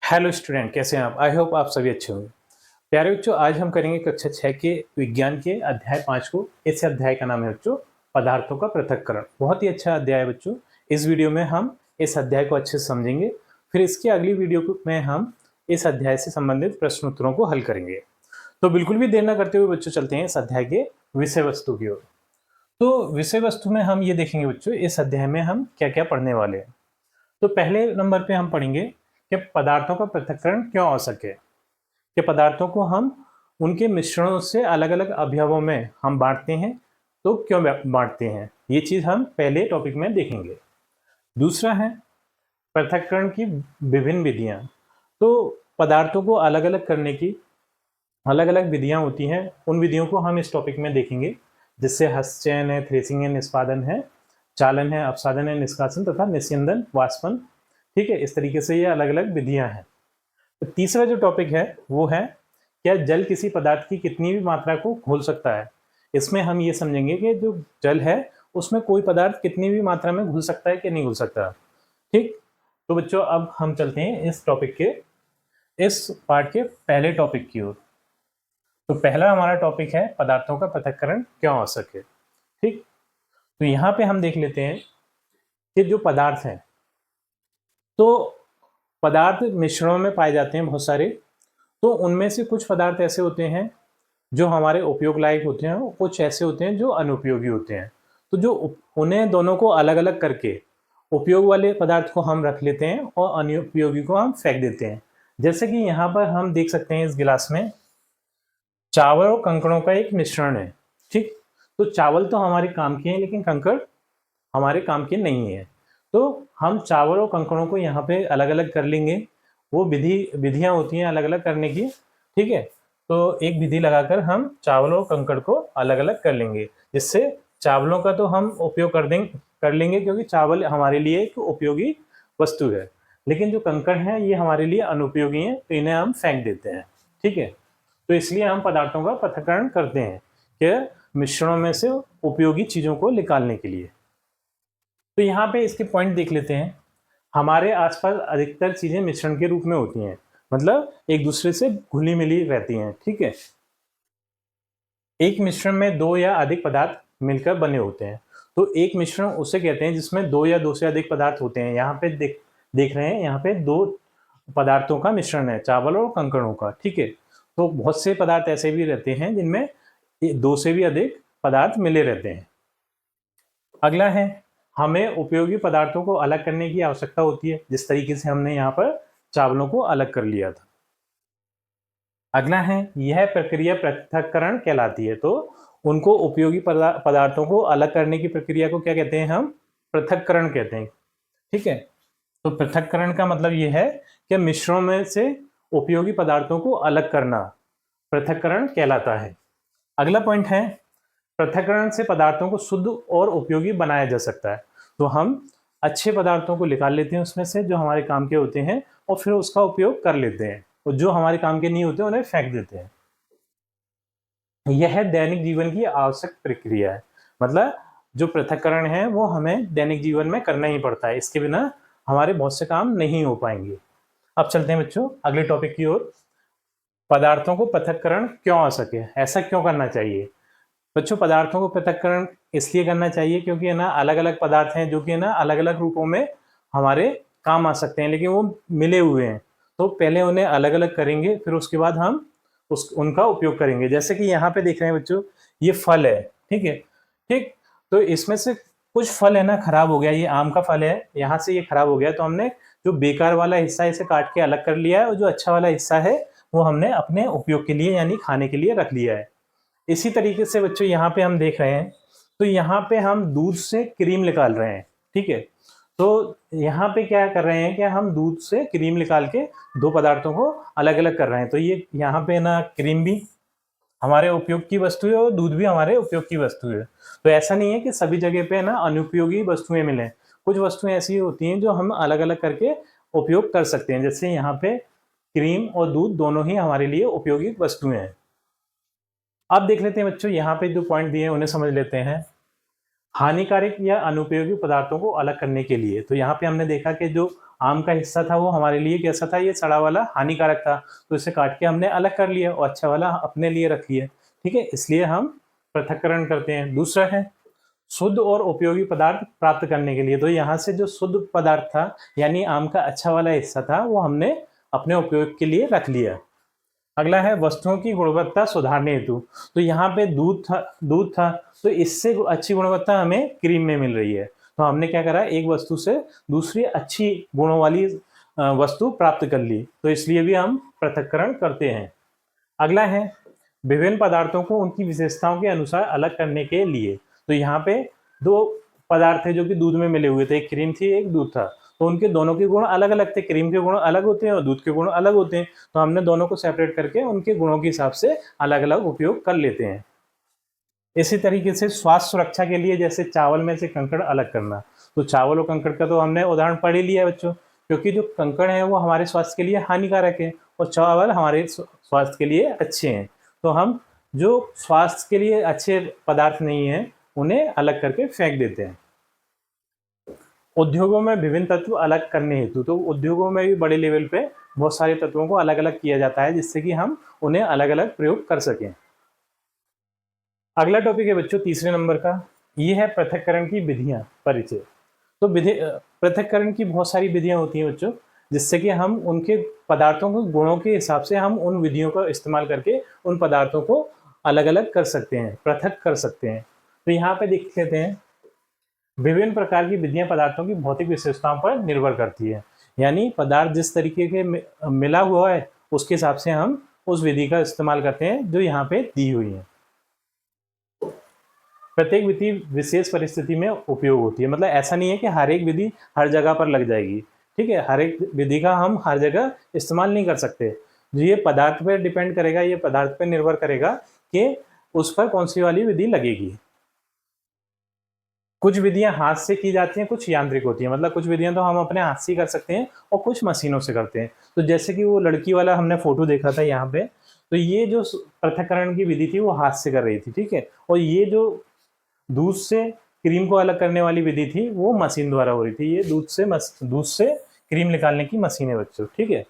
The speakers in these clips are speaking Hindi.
हेलो स्टूडेंट, कैसे हैं आप? आई होप आप सभी अच्छे होंगे। प्यारे बच्चों, आज हम करेंगे कक्षा 6 के विज्ञान के अध्याय 5 को। इस अध्याय का नाम है बच्चों पदार्थों का पृथक्करण। बहुत ही अच्छा अध्याय है बच्चों। इस वीडियो में हम इस अध्याय को अच्छे से समझेंगे, फिर इसकी अगली वीडियो में हम इस अध्याय से संबंधित प्रश्न उत्तरों को हल करेंगे। तो बिल्कुल भी देर न करते हुए बच्चों चलते हैं इस अध्याय के विषय वस्तु की ओर। तो विषय वस्तु में हम ये देखेंगे बच्चों, इस अध्याय में हम क्या क्या पढ़ने वाले हैं। तो पहले नंबर पे हम पढ़ेंगे कि पदार्थों का पृथक्करण क्यों आवश्यक है, कि पदार्थों को हम उनके मिश्रणों से अलग अलग अवयवों में हम बांटते हैं, तो क्यों बांटते हैं, ये चीज हम पहले टॉपिक में देखेंगे। दूसरा है पृथक्करण की विभिन्न विधियां। तो पदार्थों को अलग अलग करने की अलग अलग विधियां होती हैं, उन विधियों को हम इस टॉपिक में देखेंगे, जिससे हस्तचयन है, थ्रेसिंग है, निष्पादन है, चालन है, अपसादन है, निष्कासन तथा निस्यंदन, वाष्पन। ठीक है, इस तरीके से ये अलग अलग विधियां हैं। तो तीसरा जो टॉपिक है वो है क्या जल किसी पदार्थ की कितनी भी मात्रा को घोल सकता है। इसमें हम ये समझेंगे कि जो जल है उसमें कोई पदार्थ कितनी भी मात्रा में घुल सकता है कि नहीं घुल सकता। ठीक, तो बच्चों अब हम चलते हैं इस टॉपिक के इस पार्ट के पहले टॉपिक की ओर। तो पहला हमारा टॉपिक है पदार्थों का पृथक्करण क्यों आवश्यक है। ठीक, तो यहाँ पे हम देख लेते हैं कि जो पदार्थ हैं, तो पदार्थ मिश्रणों में पाए जाते हैं बहुत सारे। तो उनमें से कुछ पदार्थ ऐसे होते हैं जो हमारे उपयोग लायक होते हैं, कुछ ऐसे होते हैं जो अनुपयोगी होते हैं। तो जो उन्हें दोनों को अलग अलग करके उपयोग वाले पदार्थ को हम रख लेते हैं और अनुपयोगी को हम फेंक देते हैं। जैसे कि यहाँ पर हम देख सकते हैं इस गिलास में चावल और कंकड़ों का एक मिश्रण है। ठीक, तो चावल तो हमारे काम के हैं लेकिन कंकड़ हमारे काम के नहीं है। तो हम चावल और कंकड़ों को यहाँ पे अलग अलग कर लेंगे। वो विधियां होती हैं अलग अलग करने की। ठीक है, तो एक विधि लगाकर हम चावल और कंकड़ को अलग अलग कर लेंगे, जिससे चावलों का तो हम उपयोग कर लेंगे क्योंकि चावल हमारे लिए एक उपयोगी वस्तु है, लेकिन जो कंकड़ हैं ये हमारे लिए अनुपयोगी हैं, तो इन्हें हम फेंक देते हैं। ठीक है, तो इसलिए हम पदार्थों का पृथक्करण करते हैं कि मिश्रणों में से उपयोगी चीजों को निकालने के लिए। तो यहाँ पे इसके पॉइंट देख लेते हैं। हमारे आसपास अधिकतर चीजें मिश्रण के रूप में होती हैं, मतलब एक दूसरे से घुली मिली रहती हैं। ठीक है, एक मिश्रण में दो या अधिक पदार्थ मिलकर बने होते हैं। तो एक मिश्रण उसे कहते हैं जिसमें दो या दो से अधिक पदार्थ होते हैं। यहाँ पे देख रहे हैं, यहाँ पे दो पदार्थों का मिश्रण है, चावल और कंकड़ों का। ठीक है, तो बहुत से पदार्थ ऐसे भी रहते हैं जिनमें दो से भी अधिक पदार्थ मिले रहते हैं। अगला है हमें उपयोगी पदार्थों को अलग करने की आवश्यकता होती है, जिस तरीके से हमने यहाँ पर चावलों को अलग कर लिया था। अगला है यह प्रक्रिया पृथक्करण कहलाती है। तो उनको उपयोगी पदार्थों को अलग करने की प्रक्रिया को क्या कहते हैं? हम पृथक्करण कहते हैं। ठीक है, तो पृथक्करण का मतलब यह है कि मिश्रणों में से उपयोगी पदार्थों को अलग करना पृथक्करण कहलाता है। अगला पॉइंट है पृथक्करण से पदार्थों को शुद्ध और उपयोगी बनाया जा सकता है। तो हम अच्छे पदार्थों को निकाल लेते हैं उसमें से जो हमारे काम के होते हैं, और फिर उसका उपयोग कर लेते हैं, और जो हमारे काम के नहीं होते उन्हें फेंक देते हैं। यह दैनिक जीवन की आवश्यक प्रक्रिया है। मतलब जो पृथक्करण है वो हमें दैनिक जीवन में करना ही पड़ता है, इसके बिना हमारे बहुत से काम नहीं हो पाएंगे। अब चलते हैं बच्चों अगले टॉपिक की ओर। पदार्थों को पृथक्करण क्यों आ सके, ऐसा क्यों करना चाहिए? बच्चों पदार्थों को पृथक्करण इसलिए करना चाहिए क्योंकि है ना अलग अलग पदार्थ हैं जो कि है ना अलग अलग रूपों में हमारे काम आ सकते हैं, लेकिन वो मिले हुए हैं। तो पहले उन्हें अलग अलग करेंगे, फिर उसके बाद हम उनका उपयोग करेंगे। जैसे कि यहाँ पे देख रहे हैं बच्चों, ये फल है। ठीक है, ठीक, तो इसमें से कुछ फल है ना खराब हो गया। ये आम का फल है, यहाँ से ये खराब हो गया, तो हमने जो बेकार वाला हिस्सा है इसे काट के अलग कर लिया है, और जो अच्छा वाला हिस्सा है वो हमने अपने उपयोग के लिए यानी खाने के लिए रख लिया है। इसी तरीके से बच्चों यहाँ पे हम देख रहे हैं, तो यहाँ पे हम दूध से क्रीम निकाल रहे हैं। ठीक है, तो यहाँ पे क्या कर रहे हैं कि हम दूध से क्रीम निकाल के दो पदार्थों को अलग अलग कर रहे हैं। तो ये यहाँ पे ना क्रीम भी हमारे उपयोग की वस्तु है और दूध भी हमारे उपयोग की वस्तु है। तो ऐसा नहीं है कि सभी जगह पे ना अनुपयोगी वस्तुएं मिलें। कुछ वस्तुएं ऐसी होती हैं जो हम अलग अलग करके उपयोग कर सकते हैं। जैसे यहाँ पे क्रीम और दूध दोनों ही हमारे लिए उपयोगी वस्तुएं हैं। अब देख लेते हैं बच्चों, यहाँ पे जो पॉइंट दिए हैं उन्हें समझ लेते हैं। हानिकारक या अनुपयोगी पदार्थों को अलग करने के लिए। तो यहाँ पे हमने देखा कि जो आम का हिस्सा था वो हमारे लिए कैसा था, ये सड़ा वाला हानिकारक था, तो इसे काट के हमने अलग कर लिया और अच्छा वाला अपने लिए रख लिया। ठीक है, इसलिए हम पृथक्करण करते हैं। दूसरा है शुद्ध और उपयोगी पदार्थ प्राप्त करने के लिए। तो यहाँ से जो शुद्ध पदार्थ था यानी आम का अच्छा वाला हिस्सा था वो हमने अपने उपयोग के लिए रख लिया। अगला है वस्तुओं की गुणवत्ता सुधारने हेतु। तो यहाँ पे दूध था तो इससे अच्छी गुणवत्ता हमें क्रीम में मिल रही है, तो हमने क्या करा, एक वस्तु से दूसरी अच्छी गुणों वाली वस्तु प्राप्त कर ली, तो इसलिए भी हम पृथक्करण करते हैं। अगला है विभिन्न पदार्थों को उनकी विशेषताओं के अनुसार अलग करने के लिए। तो यहाँ पे दो पदार्थ थे जो कि दूध में मिले हुए थे, एक क्रीम थी एक दूध था, तो उनके दोनों के गुण अलग अलग थे, क्रीम के गुण अलग होते हैं और दूध के गुण अलग होते हैं, तो हमने दोनों को सेपरेट करके उनके गुणों के हिसाब से अलग अलग उपयोग कर लेते हैं। इसी तरीके से स्वास्थ्य सुरक्षा के लिए जैसे चावल में से कंकड़ अलग करना, तो चावल और कंकड़ का तो हमने उदाहरण पढ़ ही लिया है बच्चों, क्योंकि जो कंकड़ है वो हमारे स्वास्थ्य के लिए हानिकारक है और चावल हमारे स्वास्थ्य के लिए अच्छे हैं, तो हम जो स्वास्थ्य के लिए अच्छे पदार्थ नहीं हैं उन्हें अलग करके फेंक देते हैं। उद्योगों में विभिन्न तत्व अलग करने हेतु, तो उद्योगों में भी बड़े लेवल पे बहुत सारे तत्वों को अलग अलग किया जाता है जिससे कि हम उन्हें अलग अलग प्रयोग कर सकें। अगला टॉपिक है बच्चों तीसरे नंबर का, ये है पृथक्करण की विधियां परिचय। तो पृथक्करण की बहुत सारी विधियां होती हैं बच्चों, जिससे कि हम उनके पदार्थों के गुणों के हिसाब से हम उन विधियों का इस्तेमाल करके उन पदार्थों को अलग अलग कर सकते हैं, पृथक कर सकते हैं। तो यहाँ पे देख लेते हैं, विभिन्न प्रकार की विधियां पदार्थों की भौतिक विशेषताओं पर निर्भर करती है, यानी पदार्थ जिस तरीके के मिला हुआ है उसके हिसाब से हम उस विधि का इस्तेमाल करते हैं जो यहाँ पे दी हुई है। प्रत्येक विधि विशेष परिस्थिति में उपयोग होती है, मतलब ऐसा नहीं है कि हर एक विधि हर जगह पर लग जाएगी। ठीक है, हर एक विधि का हम हर जगह इस्तेमाल नहीं कर सकते, ये पदार्थ पर डिपेंड करेगा, ये पदार्थ पर निर्भर करेगा कि उस पर कौन सी वाली विधि लगेगी। कुछ विधियां हाथ से की जाती हैं, कुछ यांत्रिक होती हैं, मतलब कुछ विधियां तो हम अपने हाथ से कर सकते हैं और कुछ मशीनों से करते हैं। तो जैसे कि वो लड़की वाला हमने फोटो देखा था यहाँ पे, तो ये जो पृथक्करण की विधि थी वो हाथ से कर रही थी। ठीक है, और ये जो दूध से क्रीम को अलग करने वाली विधि थी वो मशीन द्वारा हो रही थी। ये दूध से क्रीम निकालने की मशीन है बच्चों। ठीक है,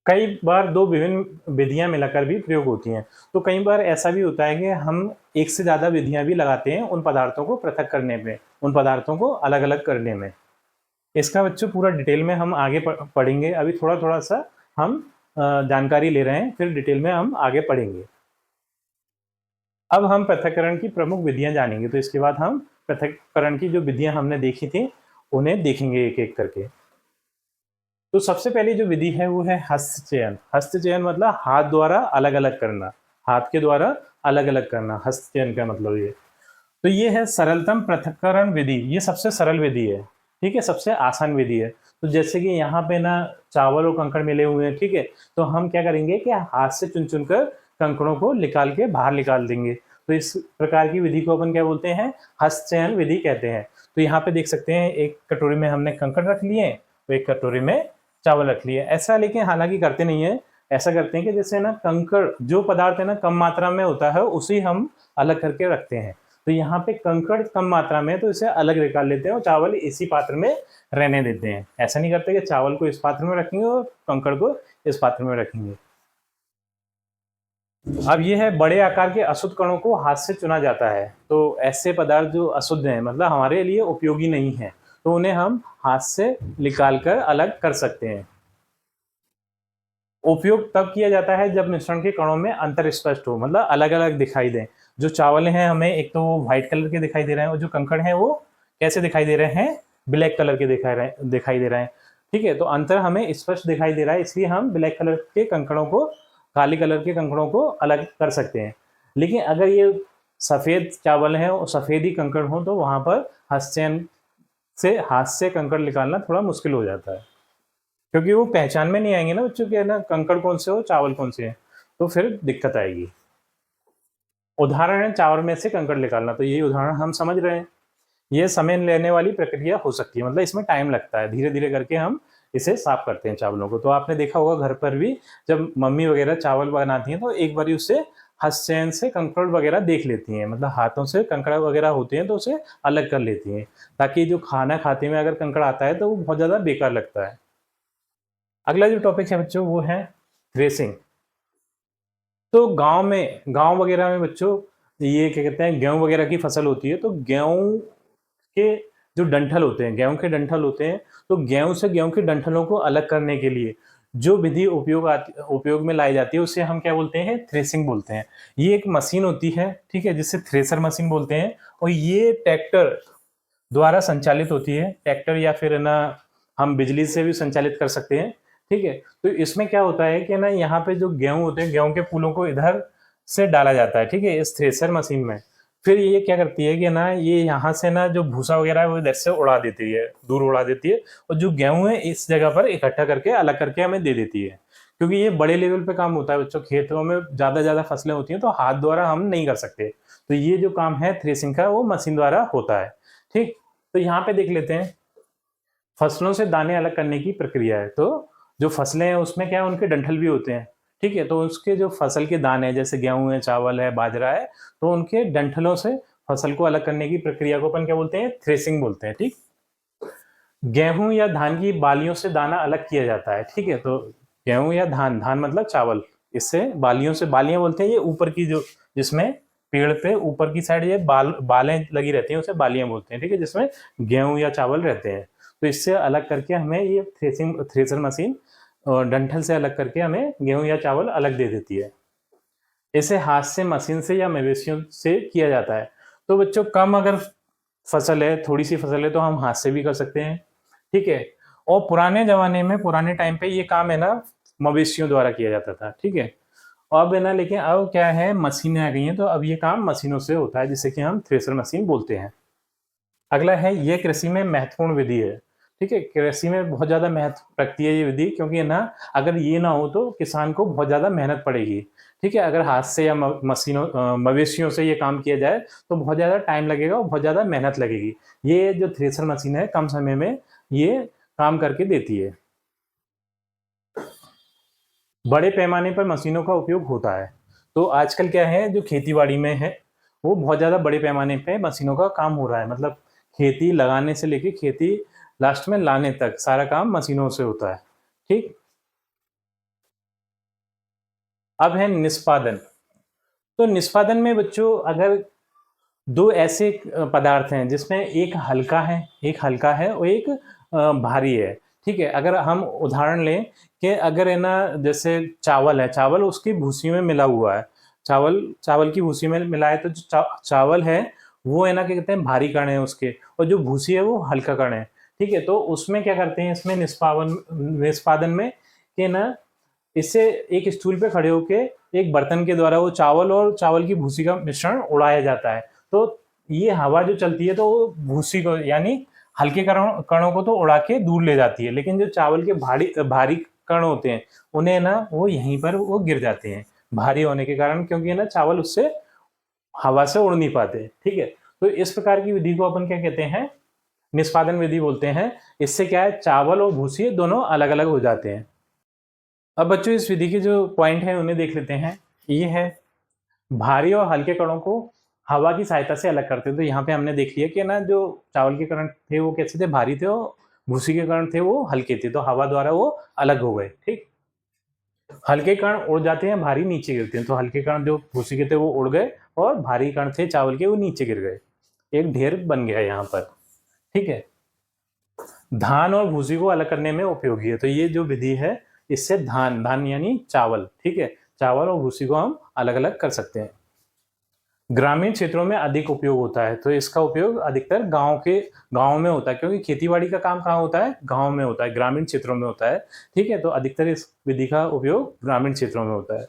कई बार दो विभिन्न विधियां मिलाकर भी प्रयोग होती हैं। तो कई बार ऐसा भी होता है कि हम एक से ज़्यादा विधियां भी लगाते हैं उन पदार्थों को पृथक करने में, उन पदार्थों को अलग अलग करने में। इसका बच्चों पूरा डिटेल में हम आगे पढ़ेंगे, अभी थोड़ा थोड़ा सा हम जानकारी ले रहे हैं, फिर डिटेल में हम आगे पढ़ेंगे। अब हम पृथक्करण की प्रमुख विधियां जानेंगे, तो इसके बाद हम पृथक्करण की जो विधियां हमने देखी थी उन्हें देखेंगे एक एक करके। तो सबसे पहली जो विधि है वो है हस्तचयन। हस्तचयन मतलब हाथ द्वारा अलग अलग करना, हाथ के द्वारा अलग अलग करना, हस्तचयन का मतलब ये। तो ये है सरलतम पृथक्करण विधि, ये सबसे सरल विधि है। ठीक है, सबसे आसान विधि है। तो जैसे कि यहाँ पे ना चावल और कंकड़ मिले हुए हैं, ठीक है, तो हम क्या करेंगे कि हाथ से चुन चुन कर कंकड़ों को निकाल के बाहर निकाल देंगे। तो इस प्रकार की विधि को अपन क्या बोलते हैं, हस्तचयन विधि कहते हैं। तो यहाँ पे देख सकते हैं एक कटोरी में हमने कंकड़ रख लिए, तो एक कटोरी में चावल रख लिए। ऐसा लेकिन हालांकि करते नहीं है, ऐसा करते हैं कि जैसे ना कंकड़ जो पदार्थ है ना कम मात्रा में होता है उसी हम अलग करके रखते हैं। तो यहाँ पे कंकड़ कम मात्रा में, तो इसे अलग निकाल लेते हैं और चावल इसी पात्र में रहने देते हैं। ऐसा नहीं करते कि चावल को इस पात्र में रखेंगे और कंकड़ को इस पात्र में रखेंगे। अब ये है बड़े आकार के अशुद्ध कणों को हाथ से चुना जाता है। तो ऐसे पदार्थ जो अशुद्ध हैं, मतलब हमारे लिए उपयोगी नहीं है, तो उन्हें हम हाथ से निकाल कर अलग कर सकते हैं। उपयोग तब किया जाता है जब मिश्रण के कणों में अंतर स्पष्ट हो, मतलब अलग अलग दिखाई दें। जो चावल हैं हमें एक तो वो व्हाइट कलर के दिखाई दे रहे हैं और जो कंकड़ हैं वो कैसे दिखाई दे रहे हैं, ब्लैक कलर के दिखाई दे रहे हैं। ठीक है, तो अंतर हमें स्पष्ट दिखाई दे रहा है, इसलिए हम ब्लैक कलर के कंकड़ों को काले कलर के कंकड़ों को अलग कर सकते हैं। लेकिन अगर ये सफ़ेद चावल हैं और सफ़ेद ही कंकड़ हों तो वहाँ पर हस्तचयन से हाथ से कंकड़ निकालना थोड़ा मुश्किल हो जाता है, क्योंकि वो पहचान में नहीं आएंगे ना बच्चों के, ना कंकड़ कौन से हो चावल कौन से है, तो फिर दिक्कत आएगी। उदाहरण है चावल में से कंकड़ निकालना, तो यही उदाहरण हम समझ रहे हैं। ये समय लेने वाली प्रक्रिया हो सकती है, मतलब इसमें टाइम लगता है, धीरे धीरे करके हम इसे साफ करते हैं चावलों को। तो आपने देखा होगा घर पर भी जब मम्मी वगैरह चावल बनाती हैं तो एक बार उससे हस्तचयन से कंकड़ वगैरह देख लेती हैं, मतलब हाथों से कंकड़ वगैरह होते हैं तो उसे अलग कर लेती हैं, ताकि जो खाना खाते में अगर कंकड़ आता है तो वो बहुत ज़्यादा बेकार लगता है। अगला जो टॉपिक है बच्चों वो है थ्रेसिंग। तो गांव वगैरह में बच्चों ये क्या कहते हैं, गेहूं वगैरह की फसल होती है, तो गेहूं के जो डंठल होते हैं, गेहूं के डंठल होते हैं, तो गेहूं से गेहूं के डंठलों को अलग करने के लिए जो विधि उपयोग में लाई जाती है उसे हम क्या बोलते हैं, थ्रेसिंग बोलते हैं। ये एक मशीन होती है, ठीक है, जिसे थ्रेसर मशीन बोलते हैं, और ये ट्रैक्टर द्वारा संचालित होती है। ट्रैक्टर या फिर ना हम बिजली से भी संचालित कर सकते हैं, ठीक है। तो इसमें क्या होता है कि ना यहाँ पे जो गेहूं होते हैं, गेहूं के फूलों को इधर से डाला जाता है, ठीक है, इस थ्रेसर मशीन में। फिर ये क्या करती है कि ना ये यहाँ से ना जो भूसा वगैरह है वो इधर से उड़ा देती है, दूर उड़ा देती है, और जो गेहूं है इस जगह पर इकट्ठा करके अलग करके हमें दे देती है। क्योंकि ये बड़े लेवल पे काम होता है बच्चों, खेतों में ज्यादा फसलें होती हैं तो हाथ द्वारा हम नहीं कर सकते, तो ये जो काम है थ्रेसिंग का वो मशीन द्वारा होता है, ठीक। तो यहाँ पे देख लेते हैं फसलों से दाने अलग करने की प्रक्रिया है। तो जो फसलें हैं उसमें क्या है, उनके डंठल भी होते हैं, ठीक है। तो उसके जो फसल के दाने हैं, जैसे गेहूं है, चावल है, बाजरा है, तो उनके डंठलों से फसल को अलग करने की प्रक्रिया को अपन क्या बोलते हैं, थ्रेसिंग बोलते हैं, ठीक। गेहूं या धान की बालियों से दाना अलग किया जाता है, ठीक है। तो गेहूं या धान, धान मतलब चावल, इससे बालियों से, बालियां बोलते हैं ये ऊपर की जो, जिसमें पेड़ पे ऊपर की साइड ये बालें लगी रहती हैं उसे बालियां बोलते हैं, ठीक है, जिसमें गेहूं या चावल रहते हैं। तो इससे अलग करके हमें ये थ्रेसर मशीन डंठल से अलग करके हमें गेहूं या चावल अलग दे देती है। इसे हाथ से, मशीन से या मवेशियों से किया जाता है। तो बच्चों कम अगर फसल है, थोड़ी सी फसल है, तो हम हाथ से भी कर सकते हैं, ठीक है। और पुराने जमाने में, पुराने टाइम पे ये काम है ना मवेशियों द्वारा किया जाता था, ठीक है। अब है ना, लेकिन अब क्या है, मशीनें आ गई हैं, तो अब ये काम मशीनों से होता है, जिसे कि हम थ्रेसर मशीन बोलते हैं। अगला है, ये कृषि में महत्वपूर्ण विधि है, ठीक है। कृषि में बहुत ज्यादा महत्व रखती है ये विधि, क्योंकि ना अगर ये ना हो तो किसान को बहुत ज्यादा मेहनत पड़ेगी, ठीक है। अगर हाथ से या मशीनों मवेशियों से ये काम किया जाए तो बहुत ज्यादा टाइम लगेगा और बहुत ज्यादा मेहनत लगेगी। ये जो थ्रेसर मशीन है कम समय में ये काम करके देती है। बड़े पैमाने पर मशीनों का उपयोग होता है। तो आजकल क्या है, जो खेतीबाड़ी में है वो बहुत ज़्यादा बड़े पैमाने पे मशीनों का काम हो रहा है, मतलब खेती लगाने से लेके खेती लास्ट में लाने तक सारा काम मशीनों से होता है, ठीक। अब है निष्पादन। तो निष्पादन में बच्चों अगर दो ऐसे पदार्थ हैं जिसमें एक हल्का है, एक हल्का है और एक भारी है, ठीक है। अगर हम उदाहरण लें कि अगर है ना, जैसे चावल है, चावल उसकी भूसी में मिला हुआ है, चावल चावल की भूसी में मिला है, तो जो चावल है वो है ना, क्या कहते हैं, भारी कण है उसके, और जो भूसी है वो हल्का कण है, ठीक है। तो उसमें क्या करते हैं, इसमें निष्पादन में कि ना इससे एक स्टूल पे खड़े होके एक बर्तन के द्वारा वो चावल और चावल की भूसी का मिश्रण उड़ाया जाता है। तो ये हवा जो चलती है तो वो भूसी को, यानी हल्के कणों को तो उड़ा के दूर ले जाती है, लेकिन जो चावल के भारी भारी कण होते हैं उन्हें ना वो यहीं पर वो गिर जाते हैं भारी होने के कारण, क्योंकि ना चावल उससे हवा से उड़ नहीं पाते, ठीक है। तो इस प्रकार की विधि को अपन क्या कहते हैं, निष्पादन विधि बोलते हैं। इससे क्या है, चावल और भूसी दोनों अलग अलग हो जाते हैं। अब बच्चों इस विधि के जो पॉइंट है उन्हें देख लेते हैं। ये है, भारी और हल्के कणों को हवा की सहायता से अलग करते हैं। तो यहाँ पे हमने देख लिया कि ना जो चावल के कण थे वो कैसे थे, भारी थे, और भूसी के कण थे वो हल्के थे, तो हवा द्वारा वो अलग हो गए, ठीक। हल्के कण उड़ जाते हैं, भारी नीचे गिरते हैं, तो हल्के कण जो भूसी के थे वो उड़ गए और भारी कण थे चावल के वो नीचे गिर गए, एक ढेर बन गया यहाँ पर, ठीक है। धान और भूसी को अलग करने में उपयोगी है। तो ये जो विधि है इससे धान, धान यानी चावल, ठीक है, चावल और भूसी को हम अलग अलग कर सकते हैं। ग्रामीण क्षेत्रों में अधिक उपयोग होता है, तो इसका उपयोग अधिकतर गांव में होता है, क्योंकि खेतीबाड़ी का काम कहाँ होता है, गांव में होता है, ग्रामीण क्षेत्रों में होता है, ठीक है। तो अधिकतर इस विधि का उपयोग ग्रामीण क्षेत्रों में होता है।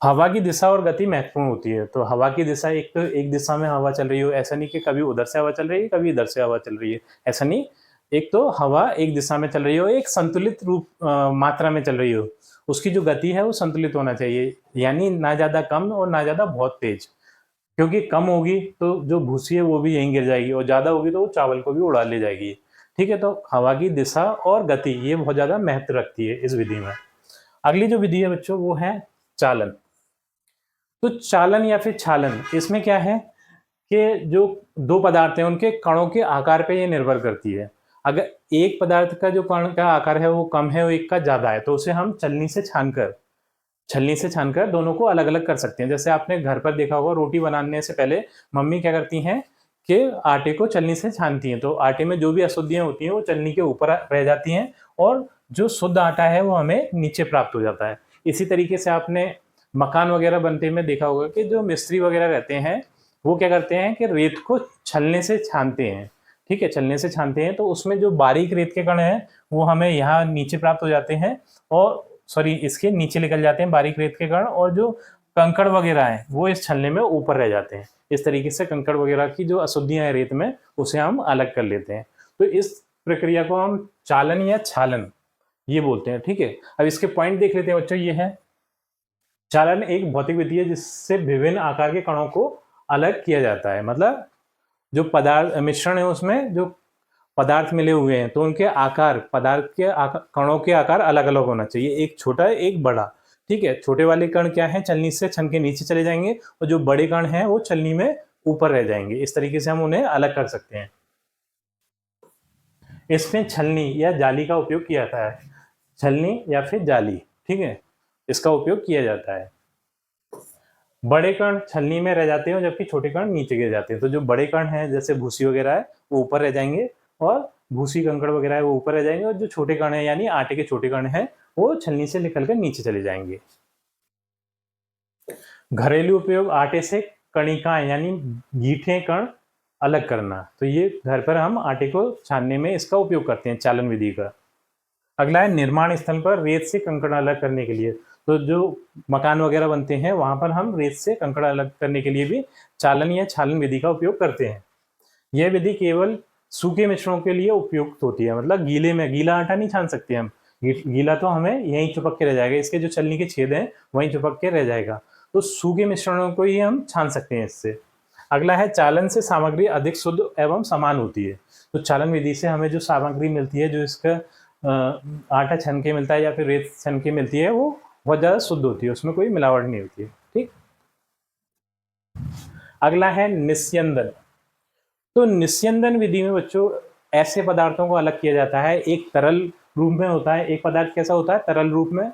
हवा की दिशा और गति महत्वपूर्ण होती है। तो हवा की दिशा, एक तो एक दिशा में हवा चल रही हो, ऐसा नहीं कि कभी उधर से हवा चल रही है कभी इधर से हवा चल रही है, ऐसा नहीं। एक तो हवा एक दिशा में चल रही हो, एक संतुलित मात्रा में चल रही हो, उसकी जो गति है वो संतुलित होना चाहिए, यानी ना ज्यादा कम और ना ज्यादा बहुत तेज। क्योंकि कम होगी तो जो भूसी है वो भी यहीं गिर जाएगी, और ज्यादा होगी तो वो चावल को भी उड़ा ले जाएगी, ठीक है। तो हवा की दिशा और गति ये बहुत ज्यादा महत्व रखती है इस विधि में। अगली जो विधि है बच्चों वो है चालन। तो चालन या फिर छालन, इसमें क्या है कि जो दो पदार्थ हैं उनके कणों के आकार पे ये निर्भर करती है। अगर एक पदार्थ का जो कण का आकार है वो कम है और एक का ज़्यादा है, तो उसे हम छलनी से छानकर दोनों को अलग अलग कर सकते हैं। जैसे आपने घर पर देखा होगा, रोटी बनाने से पहले मम्मी क्या करती हैं कि आटे को छलनी से छानती हैं, तो आटे में जो भी अशुद्धियाँ होती हैं वो छलनी के ऊपर रह जाती हैं और जो शुद्ध आटा है वो हमें नीचे प्राप्त हो जाता है। इसी तरीके से आपने मकान वगैरह बनते में देखा होगा कि जो मिस्त्री वगैरह रहते हैं वो क्या करते हैं कि रेत को छलने से छानते हैं। ठीक है, छलने से छानते हैं तो उसमें जो बारीक रेत के कण हैं वो हमें यहाँ नीचे प्राप्त हो जाते हैं, और सॉरी इसके नीचे निकल जाते हैं बारीक रेत के कण, और जो कंकड़ वगैरह हैं वो इस छलने में ऊपर रह जाते हैं। इस तरीके से कंकड़ वगैरह की जो अशुद्धियां हैं रेत में उसे हम अलग कर लेते हैं। तो इस प्रक्रिया को हम चालन या छालन ये बोलते हैं। ठीक है, अब इसके पॉइंट देख लेते हैं बच्चों। ये है चालन एक भौतिक विधि है जिससे विभिन्न आकार के कणों को अलग किया जाता है। मतलब जो पदार्थ मिश्रण है उसमें जो पदार्थ मिले हुए हैं तो उनके आकार, पदार्थ के कणों के आकार अलग अलग होना चाहिए, एक छोटा एक बड़ा। ठीक है, छोटे वाले कण क्या है छलनी से छन के नीचे चले जाएंगे और जो बड़े कण हैं वो छलनी में ऊपर रह जाएंगे। इस तरीके से हम उन्हें अलग कर सकते हैं। इसमें छलनी या जाली का उपयोग किया जाता है। छलनी या फिर जाली, ठीक है, इसका उपयोग किया जाता है। बड़े कण छलनी में रह जाते हैं जबकि छोटे कण नीचे गिर जाते हैं। तो जो बड़े कण हैं जैसे भूसी वगैरह है वो ऊपर रह जाएंगे और भूसी कंकड़ वगैरह है वो ऊपर रह जाएंगे, और जो छोटे कण है यानी आटे के छोटे कण हैं वो छलनी से निकलकर नीचे चले जाएंगे। घरेलू उपयोग आटे से कणिकाएं यानी गीठे कण अलग करना। तो ये घर पर हम आटे को छानने में इसका उपयोग करते हैं चालन विधि का। अगला है निर्माण स्थल पर रेत से कंकड़ अलग करने के लिए। तो जो मकान वगैरह बनते हैं वहां पर हम रेत से कंकड़ अलग करने के लिए भी चालन या छालन विधि का उपयोग करते हैं। यह विधि केवल सूखे मिश्रणों के लिए उपयुक्त होती है। मतलब गीले में गीला आटा नहीं छान सकते हम, गीला तो हमें यहीं चिपक के रह जाएगा, इसके जो छलनी के छेद हैं वहीं चिपक के रह जाएगा। तो सूखे मिश्रणों को ही हम छान सकते हैं इससे। अगला है चालन से सामग्री अधिक शुद्ध एवं समान होती है। तो चालन विधि से हमें जो सामग्री मिलती है, जो इसका आटा छन के मिलता है या फिर रेत छन के मिलती है, वो बहुत ज़्यादा शुद्ध होती है, उसमें कोई मिलावट नहीं होती है। ठीक, अगला है निस्यंदन। तो निस्यंदन विधि में बच्चों ऐसे पदार्थों को अलग किया जाता है। एक तरल रूप में होता है, एक पदार्थ कैसा होता है तरल रूप में,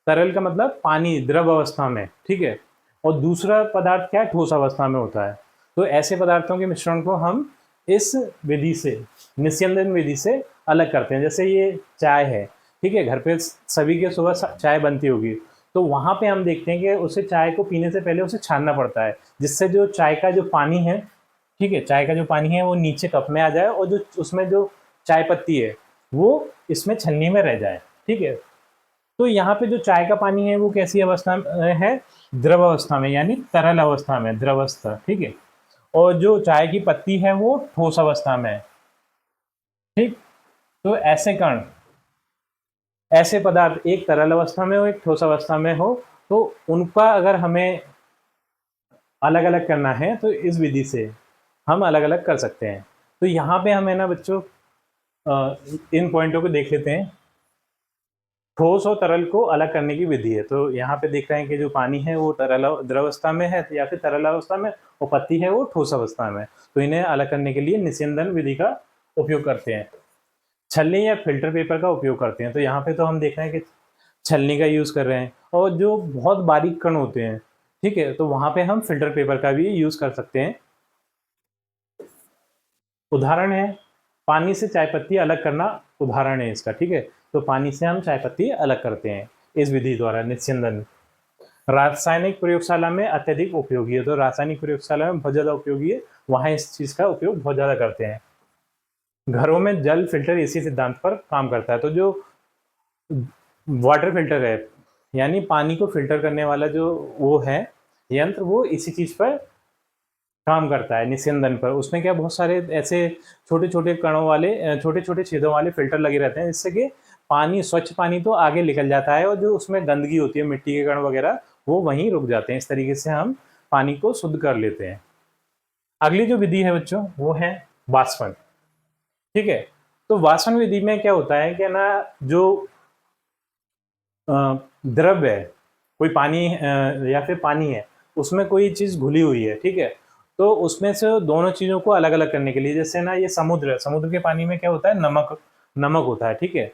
तरल का मतलब पानी द्रव अवस्था में, ठीक है, और दूसरा पदार्थ क्या है ठोस अवस्था में होता है। तो ऐसे पदार्थों के मिश्रण को हम इस विधि से, निस्यंदन विधि से अलग करते हैं। जैसे ये चाय है, ठीक है, घर पे सभी के सुबह चाय बनती होगी, तो वहाँ पे हम देखते हैं कि उसे चाय को पीने से पहले उसे छानना पड़ता है, जिससे जो चाय का जो पानी है, ठीक है, चाय का जो पानी है वो नीचे कप में आ जाए और जो उसमें जो चाय पत्ती है वो इसमें छलनी में रह जाए। ठीक है, तो यहाँ पे जो चाय का पानी है वो कैसी अवस्था में है, द्रव अवस्था में, यानी तरल अवस्था में, द्रवस्था। ठीक है, और जो चाय की पत्ती है वो ठोस अवस्था में है। ठीक, तो ऐसे कण, ऐसे पदार्थ एक तरल अवस्था में हो एक ठोस अवस्था में हो, तो उनका अगर हमें अलग अलग करना है तो इस विधि से हम अलग अलग कर सकते हैं। तो यहाँ पे हमें ना बच्चों इन पॉइंटों को देख लेते हैं। ठोस और तरल को अलग करने की विधि है। तो यहाँ पे देख रहे हैं कि जो पानी है वो तरल द्रवस्था में है या फिर तरल अवस्था में, और पत्ती है वो ठोस अवस्था में। तो इन्हें अलग करने के लिए निस्यंदन विधि का उपयोग करते हैं। छलनी या फिल्टर पेपर का उपयोग करते हैं। तो यहाँ पे तो हम देख रहे हैं कि छलनी का यूज़ कर रहे हैं, और जो बहुत बारीक कण होते हैं, ठीक है, तो वहाँ पे हम फिल्टर पेपर का भी यूज़ कर सकते हैं। उदाहरण है पानी से चाय पत्ती अलग करना, उदाहरण है इसका। ठीक है, तो पानी से हम चाय पत्ती अलग करते हैं इस विधि द्वारा, निस्यंदन। रासायनिक प्रयोगशाला में अत्यधिक उपयोगी है। तो रासायनिक प्रयोगशाला में बहुत ज़्यादा उपयोगी है, वहाँ इस चीज़ का उपयोग बहुत ज़्यादा करते हैं। घरों में जल फिल्टर इसी सिद्धांत पर काम करता है। तो जो वाटर फिल्टर है यानी पानी को फिल्टर करने वाला जो वो है यंत्र, वो इसी चीज़ पर काम करता है, निस्यंदन पर। उसमें क्या बहुत सारे ऐसे छोटे छोटे कणों वाले, छोटे छोटे छेदों वाले फिल्टर लगे रहते हैं, जिससे कि पानी, स्वच्छ पानी तो आगे निकल जाता है और जो उसमें गंदगी होती है, मिट्टी के कण वगैरह, वो वहीं रुक जाते हैं। इस तरीके से हम पानी को शुद्ध कर लेते हैं। अगली जो विधि है बच्चों वो है वाष्पन। ठीक है, तो वाष्पन विधि में क्या होता है कि ना जो द्रव्य है, कोई पानी या फिर पानी है, उसमें कोई चीज़ घुली हुई है, ठीक है, तो उसमें से दोनों चीज़ों को अलग अलग करने के लिए, जैसे ना ये समुद्र है, समुद्र के पानी में क्या होता है, नमक नमक होता है, ठीक है,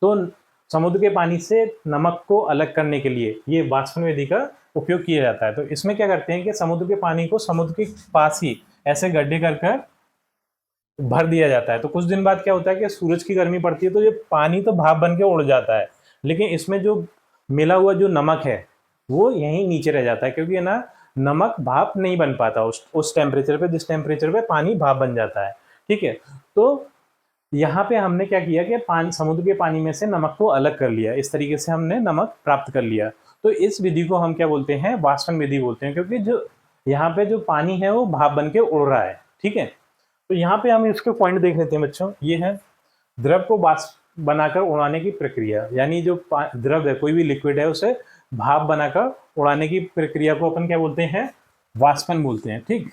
तो समुद्र के पानी से नमक को अलग करने के लिए ये वाष्पन विधि का उपयोग किया जाता है। तो इसमें क्या करते हैं कि समुद्र के पानी को समुद्र के पास ही ऐसे गड्ढे कर कर भर दिया जाता है। तो कुछ दिन बाद क्या होता है कि सूरज की गर्मी पड़ती है तो ये पानी तो भाप बन के उड़ जाता है, लेकिन इसमें जो मिला हुआ जो नमक है वो यहीं नीचे रह जाता है, क्योंकि है ना नमक भाप नहीं बन पाता उस टेम्परेचर पे जिस टेम्परेचर पे पानी भाप बन जाता है, ठीक है। तो यहाँ पे हमने क्या किया कि समुद्र के पानी में से नमक को अलग कर लिया, इस तरीके से हमने नमक प्राप्त कर लिया। तो इस विधि को हम क्या बोलते हैं, वाष्पन विधि बोलते हैं, क्योंकि जो यहाँ पे जो पानी है वो भाप बन के उड़ रहा है, ठीक है। तो यहाँ पे हम इसके पॉइंट देख लेते हैं बच्चों, ये है द्रव को वाष्प बनाकर उड़ाने की प्रक्रिया, यानी जो द्रव है, कोई भी लिक्विड है, उसे भाप बनाकर उड़ाने की प्रक्रिया को अपन क्या बोलते हैं, वाष्पन बोलते हैं, ठीक।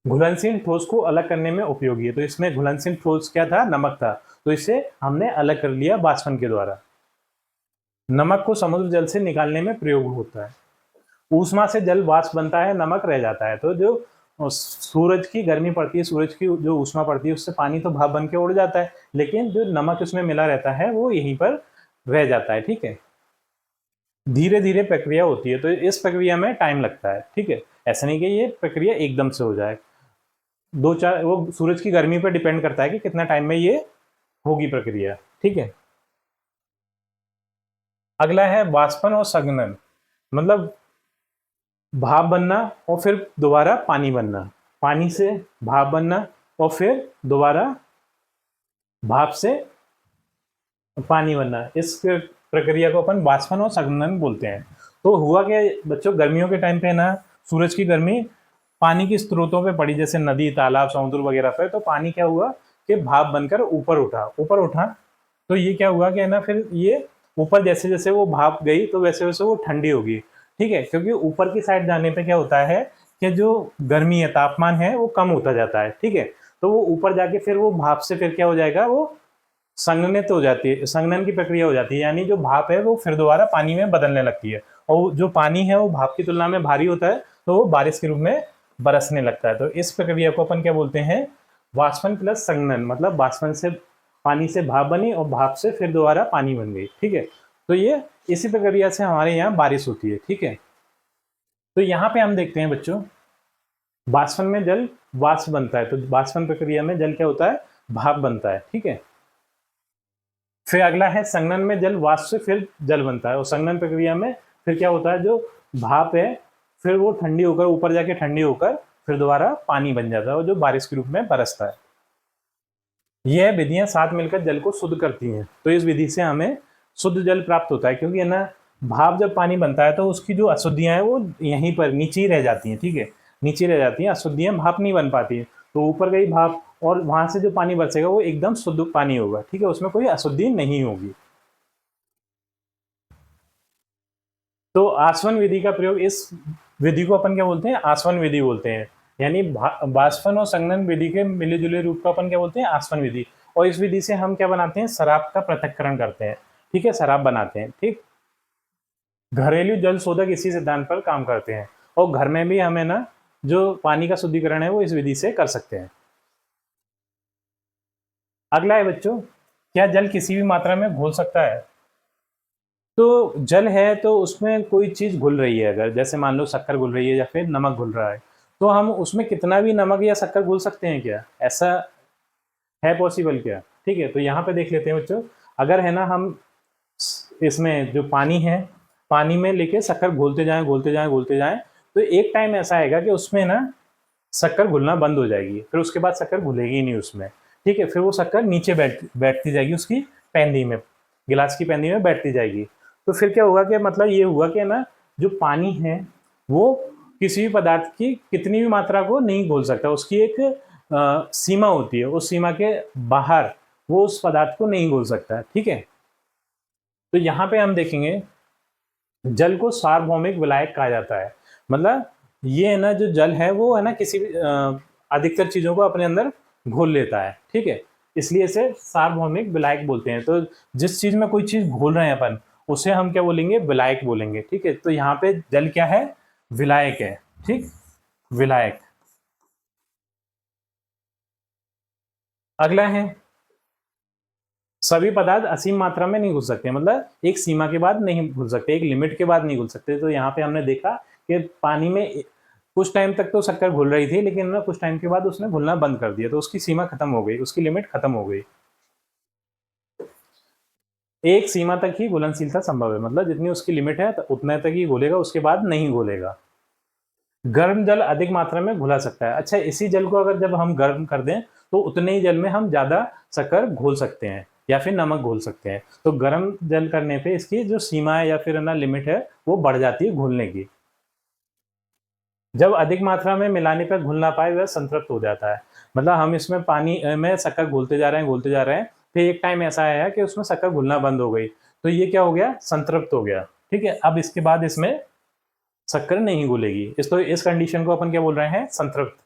घुलनशील ठोस को अलग करने में उपयोगी है। तो इसमें घुलनशील ठोस क्या था, नमक था, तो इसे हमने अलग कर लिया वाष्पन के द्वारा। नमक को समुद्र जल से निकालने में प्रयोग होता है। ऊष्मा से जल वाष्प बनता है, नमक रह जाता है। तो जो सूरज की गर्मी पड़ती है, सूरज की जो ऊष्मा पड़ती है, उससे पानी तो भाप बन के उड़ जाता है, लेकिन जो नमक उसमें मिला रहता है वो यहीं पर रह जाता है, ठीक है। धीरे धीरे प्रक्रिया होती है, तो इस प्रक्रिया में टाइम लगता है, ठीक है। ऐसा नहीं कि ये प्रक्रिया एकदम से हो जाए, दो चार, वो सूरज की गर्मी पर डिपेंड करता है कि कितना टाइम में ये होगी प्रक्रिया, ठीक है। अगला है वाष्पन और संघनन, मतलब भाप बनना और फिर दोबारा पानी बनना, पानी से भाप बनना और फिर दोबारा भाप से पानी बनना, इस प्रक्रिया को अपन वाष्पन और संघनन बोलते हैं। तो हुआ क्या बच्चों, गर्मियों के टाइम पे ना सूरज की गर्मी पानी के स्रोतों पे पड़ी, जैसे नदी, तालाब, समुद्र वगैरह पे, तो पानी क्या हुआ कि भाप बनकर ऊपर उठा। तो ये क्या हुआ कि ना फिर ये ऊपर जैसे जैसे वो भाप गई तो वैसे वैसे वो ठंडी होगी, ठीक है, क्योंकि ऊपर की साइड जाने पे क्या होता है कि जो गर्मी है, तापमान है, वो कम होता जाता है, ठीक है। तो वो ऊपर जाके फिर वो भाप से फिर क्या हो जाएगा, वो संघनित हो जाती है, संघनन की प्रक्रिया हो जाती है, यानी जो भाप है वो फिर दोबारा पानी में बदलने लगती है, और जो पानी है वो भाप की तुलना में भारी होता है, तो वो बारिश के रूप में बरसने लगता है। तो इस प्रक्रिया को अपन क्या बोलते हैं, वाष्पन प्लस संघनन, मतलब वाष्पन से पानी से भाप बनी और भाप से फिर दोबारा पानी बन गई, ठीक है। तो ये इसी प्रक्रिया से हमारे यहाँ बारिश होती है, ठीक है। तो यहाँ पे हम देखते हैं बच्चों, वाष्पन में जल वाष्प बनता है, तो वाष्पन प्रक्रिया में जल क्या होता है, भाप बनता है, ठीक है। फिर अगला है संघनन में जल वाष्प से फिर जल बनता है, और संघनन प्रक्रिया में फिर क्या होता है, जो भाप है फिर वो ठंडी होकर ऊपर जाके ठंडी होकर फिर दोबारा पानी बन जाता है, और जो बारिश के रूप में बरसता है। यह विधियां साथ मिलकर जल को शुद्ध करती हैं। तो इस विधि से हमें शुद्ध जल प्राप्त होता है, क्योंकि है ना भाप जब पानी बनता है तो उसकी जो अशुद्धियां हैं वो यहीं पर नीचे ही रह जाती हैं, ठीक है, नीचे रह जाती हैं, अशुद्धियां भाप नहीं बन पाती, तो ऊपर गई भाप और वहां से जो पानी बरसेगा वो एकदम शुद्ध पानी होगा, ठीक है, उसमें कोई अशुद्धि नहीं होगी। तो आसवन विधि का प्रयोग, इस विधि को अपन क्या बोलते हैं, आसवन विधि बोलते हैं, यानी वाष्पन और संघनन विधि के मिले जुले रूप को अपन क्या बोलते हैं, आसवन विधि। और इस विधि से हम क्या बनाते हैं, शराब का पृथक्करण करते हैं, ठीक है, शराब बनाते हैं, ठीक। घरेलू जल शोधक इसी सिद्धांत पर काम करते हैं, और घर में भी हमें ना जो पानी का शुद्धिकरण है वो इस विधि से कर सकते हैं। अगला है बच्चों, क्या जल किसी भी मात्रा में घुल सकता है। तो जल है तो उसमें कोई चीज़ घुल रही है, अगर जैसे मान लो शक्कर घुल रही है या फिर नमक घुल रहा है, तो हम उसमें कितना भी नमक या शक्कर घुल सकते हैं क्या, ऐसा है पॉसिबल क्या, ठीक है। तो यहाँ पे देख लेते हैं बच्चों, अगर है ना हम इसमें जो पानी है, पानी में लेके शक्कर घोलते जाएं घोलते जाएं घोलते जाएं, तो एक टाइम ऐसा आएगा कि उसमें ना शक्कर घुलना बंद हो जाएगी, फिर उसके बाद शक्कर घुलेगी ही नहीं उसमें, ठीक है, फिर वो शक्कर नीचे बैठती जाएगी, उसकी पैंदी में, गिलास की पैंदी में बैठती जाएगी। तो फिर क्या होगा कि मतलब ये हुआ कि ना जो पानी है वो किसी भी पदार्थ की कितनी भी मात्रा को नहीं घोल सकता, उसकी एक सीमा होती है, उस सीमा के बाहर वो उस पदार्थ को नहीं घोल सकता, ठीक है। तो यहाँ पे हम देखेंगे जल को सार्वभौमिक विलायक कहा जाता है, मतलब ये है ना जो जल है वो है ना किसी भी अधिकतर चीज़ों को अपने अंदर घोल लेता है, ठीक है, इसलिए इसे सार्वभौमिक विलायक बोलते हैं। तो जिस चीज़ में कोई चीज़ घोल रहे हैं अपन, उसे हम क्या बोलेंगे, विलायक बोलेंगे, ठीक है। तो यहाँ पे जल क्या है, विलायक है, ठीक, विलायक। अगला है सभी पदार्थ असीम मात्रा में नहीं घुल सकते, मतलब एक सीमा के बाद नहीं घुल सकते, एक लिमिट के बाद नहीं घुल सकते। तो यहाँ पे हमने देखा कि पानी में कुछ टाइम तक तो शक्कर घुल रही थी, लेकिन ना कुछ टाइम के बाद उसने घुलना बंद कर दिया, तो उसकी सीमा खत्म हो गई, उसकी लिमिट खत्म हो गई। एक सीमा तक ही घुलनशीलता संभव है, मतलब जितनी उसकी लिमिट है तो उतने तक ही घुलेगा, उसके बाद नहीं घुलेगा। गर्म जल अधिक मात्रा में घुला सकता है। अच्छा, इसी जल को अगर जब हम गर्म कर दें तो उतने ही जल में हम ज्यादा शक्कर घोल सकते हैं या फिर नमक घोल सकते हैं। तो गर्म जल करने पे इसकी जो सीमा है या फिर ना लिमिट है वो बढ़ जाती है घुलने की। जब अधिक मात्रा में मिलाने पर घुल ना पाए वह संतृप्त हो जाता है। मतलब हम इसमें पानी में शक्कर घोलते जा रहे हैं, घोलते जा रहे हैं, फिर एक टाइम ऐसा आया कि उसमें शक्कर घुलना बंद हो गई, तो ये क्या हो गया, संतृप्त हो गया। ठीक है, अब इसके बाद इसमें शक्कर नहीं घुलेगी, इस कंडीशन को अपन क्या बोल रहे हैं, संतृप्त।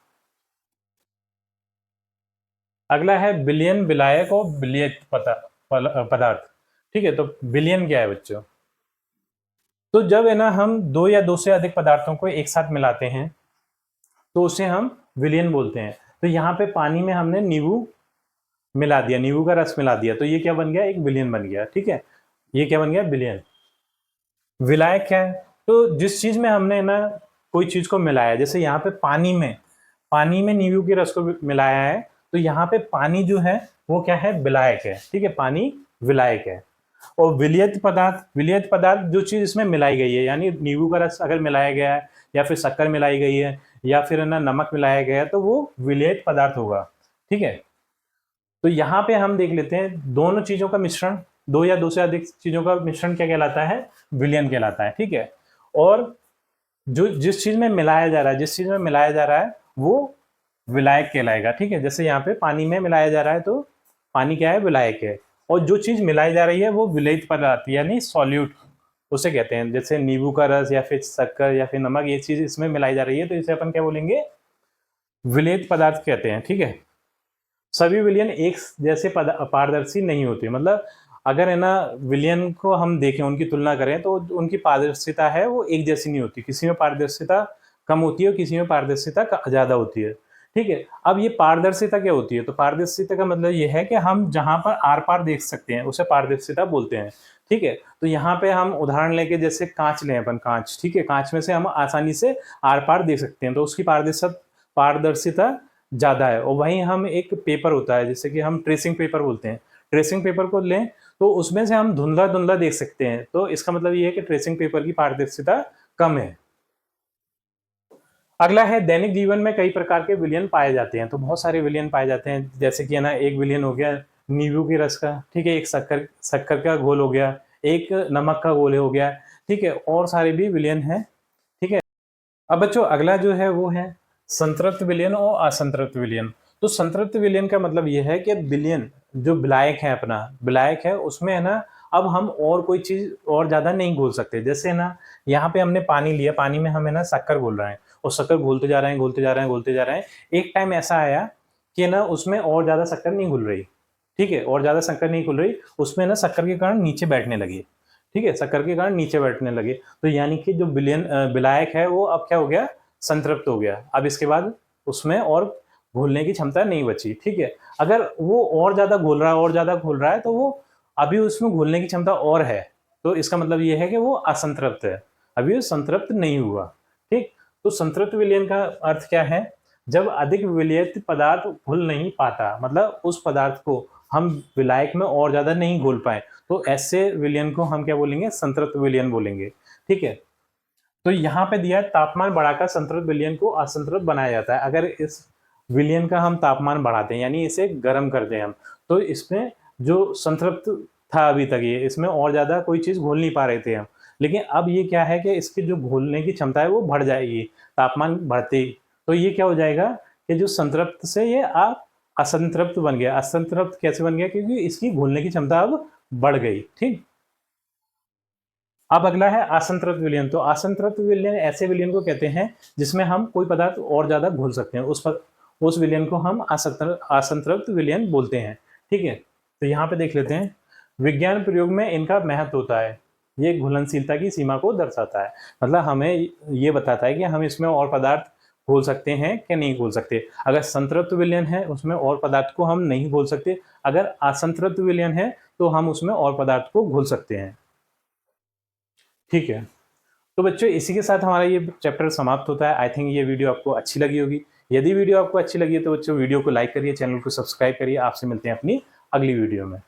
अगला है विलयन, विलायक और विलयित पदार्थ। ठीक है, तो विलयन क्या है बच्चों, तो जब है ना हम दो या दो से अधिक पदार्थों को एक साथ मिलाते हैं तो उसे हम विलयन बोलते हैं। तो यहाँ पे पानी में हमने नींबू मिला दिया, नींबू का रस मिला दिया, तो ये क्या बन गया, एक विलयन बन गया। ठीक है, ये क्या बन गया, विलयन। विलायक क्या है, तो जिस चीज में हमने ना कोई चीज को मिलाया, जैसे यहाँ पे पानी में नींबू के रस को मिलाया है, तो यहाँ पे पानी जो है वो क्या है, विलायक है। ठीक है, पानी विलायक है। और विलयित पदार्थ जो चीज इसमें मिलाई गई है, यानी नींबू का रस अगर मिलाया गया है या फिर शक्कर मिलाई गई है या फिर ना नमक मिलाया गया है, तो वो विलयित पदार्थ होगा। ठीक है, तो यहाँ पे हम देख लेते हैं दोनों चीजों का मिश्रण, दो या दो से अधिक चीजों का मिश्रण क्या कहलाता है, विलयन कहलाता है। ठीक है, और जो जिस चीज में मिलाया जा रहा है, जिस चीज में मिलाया जा रहा है वो विलायक कहलाएगा। ठीक है, जैसे यहाँ पे पानी में मिलाया जा रहा है तो पानी क्या है, विलायक है। और जो चीज मिलाई जा रही है वो विलयित पदार्थ यानी सॉल्यूट उसे कहते हैं। जैसे नींबू का रस या फिर शक्कर या फिर नमक, ये चीज इसमें मिलाई जा रही है, तो इसे अपन क्या बोलेंगे, विलयित पदार्थ कहते हैं। ठीक है, सभी विलयन एक जैसे पारदर्शी नहीं होते, मतलब अगर है ना विलयन को हम देखें, उनकी तुलना करें, तो उनकी पारदर्शिता है वो एक जैसी नहीं होती, किसी में पारदर्शिता कम होती है और किसी में पारदर्शिता ज्यादा होती है। ठीक है, अब ये पारदर्शिता क्या होती है, तो पारदर्शिता का मतलब ये है कि हम जहां पर आर पार देख सकते हैं उसे पारदर्शिता बोलते हैं। ठीक है, तो यहाँ पे हम उदाहरण लेके जैसे कांच लें अपन, कांच, ठीक है, कांच में से हम आसानी से आर पार देख सकते हैं, तो उसकी पारदर्शिता ज़्यादा है। और वहीं हम एक पेपर होता है जैसे कि हम ट्रेसिंग पेपर बोलते हैं, ट्रेसिंग पेपर को लें तो उसमें से हम धुंधला धुंधला देख सकते हैं, तो इसका मतलब ये है कि ट्रेसिंग पेपर की पारदर्शिता कम है। अगला है दैनिक जीवन में कई प्रकार के विलयन पाए जाते हैं, तो बहुत सारे विलयन पाए जाते हैं, जैसे कि है ना एक विलयन हो गया नींबू की रस का, ठीक है, एक शक्कर शक्कर का घोल हो गया, एक नमक का घोल हो गया। ठीक है, और सारे भी विलयन हैं। ठीक है, अब बच्चों अगला जो है वो है संतृप्त विलयन और असंतृप्त विलयन। तो संतृप्त विलयन का मतलब ये है कि विलयन जो विलायक है, अपना विलायक है, उसमें है ना अब हम और कोई चीज और ज्यादा नहीं घोल सकते। जैसे ना यहाँ पे हमने पानी लिया, पानी में हम है ना शक्कर घोल रहे हैं और शक्कर घोलते जा रहे हैं, घोलते जा रहे हैं, घोलते जा रहे हैं, एक टाइम ऐसा आया कि ना उसमें और ज्यादा शक्कर नहीं घुल रही। ठीक है, और ज्यादा शक्कर नहीं घुल रही, उसमें ना शक्कर के कारण नीचे बैठने लगी। ठीक है, शक्कर के कारण नीचे बैठने लगे, तो यानी कि जो विलायक है वो अब क्या हो गया, संतृप्त हो गया। अब इसके बाद उसमें और घोलने की क्षमता नहीं बची। ठीक है, अगर वो और ज्यादा घोल रहा है, और ज्यादा घोल रहा है, तो वो अभी उसमें घोलने की क्षमता और है, तो इसका मतलब ये है कि वो असंतृप्त है, अभी वो संतृप्त नहीं हुआ। ठीक, तो संतृप्त विलयन का अर्थ क्या है, जब अधिक विलयित पदार्थ घुल नहीं पाता, मतलब उस पदार्थ को हम विलायक में और ज्यादा नहीं घोल पाए, तो ऐसे विलयन को हम क्या बोलेंगे, संतृप्त विलयन बोलेंगे। ठीक है, तो यहाँ पे दिया है तापमान बढ़ाकर संतृप्त विलयन को असंतृप्त बनाया जाता है। अगर इस विलयन का हम तापमान बढ़ाते हैं यानी इसे गर्म करते हैं हम, तो इसमें जो संतृप्त था अभी तक, ये इसमें और ज्यादा कोई चीज घोल नहीं पा रहे थे हम, लेकिन अब ये क्या है कि इसकी जो घोलने की क्षमता है वो बढ़ जाएगी तापमान बढ़ते ही। तो ये क्या हो जाएगा कि जो संतृप्त से ये आप असंतृप्त बन गया। असंतृप्त कैसे बन गया, क्योंकि इसकी घोलने की क्षमता अब बढ़ गई। ठीक, अब अगला है असंतृप्त विलयन। तो असंतृप्त विलयन ऐसे विलयन को कहते हैं जिसमें हम कोई पदार्थ और ज्यादा घोल सकते हैं, उस विलयन को हम असंतृप्त विलयन बोलते हैं। ठीक है, तो यहाँ पे देख लेते हैं विज्ञान प्रयोग में इनका महत्व होता है। ये घुलनशीलता की सीमा को दर्शाता है। मतलब हमें ये बताता है कि हम इसमें और पदार्थ घोल सकते हैं कि नहीं घोल सकते। अगर संतृप्त विलयन है उसमें और पदार्थ को हम नहीं घोल सकते, अगर असंतृप्त विलयन है तो हम उसमें और पदार्थ को घोल सकते हैं। ठीक है, तो बच्चों इसी के साथ हमारा ये चैप्टर समाप्त होता है। आई थिंक ये वीडियो आपको अच्छी लगी होगी। यदि वीडियो आपको अच्छी लगी है तो बच्चों वीडियो को लाइक करिए, चैनल को सब्सक्राइब करिए। आपसे मिलते हैं अपनी अगली वीडियो में।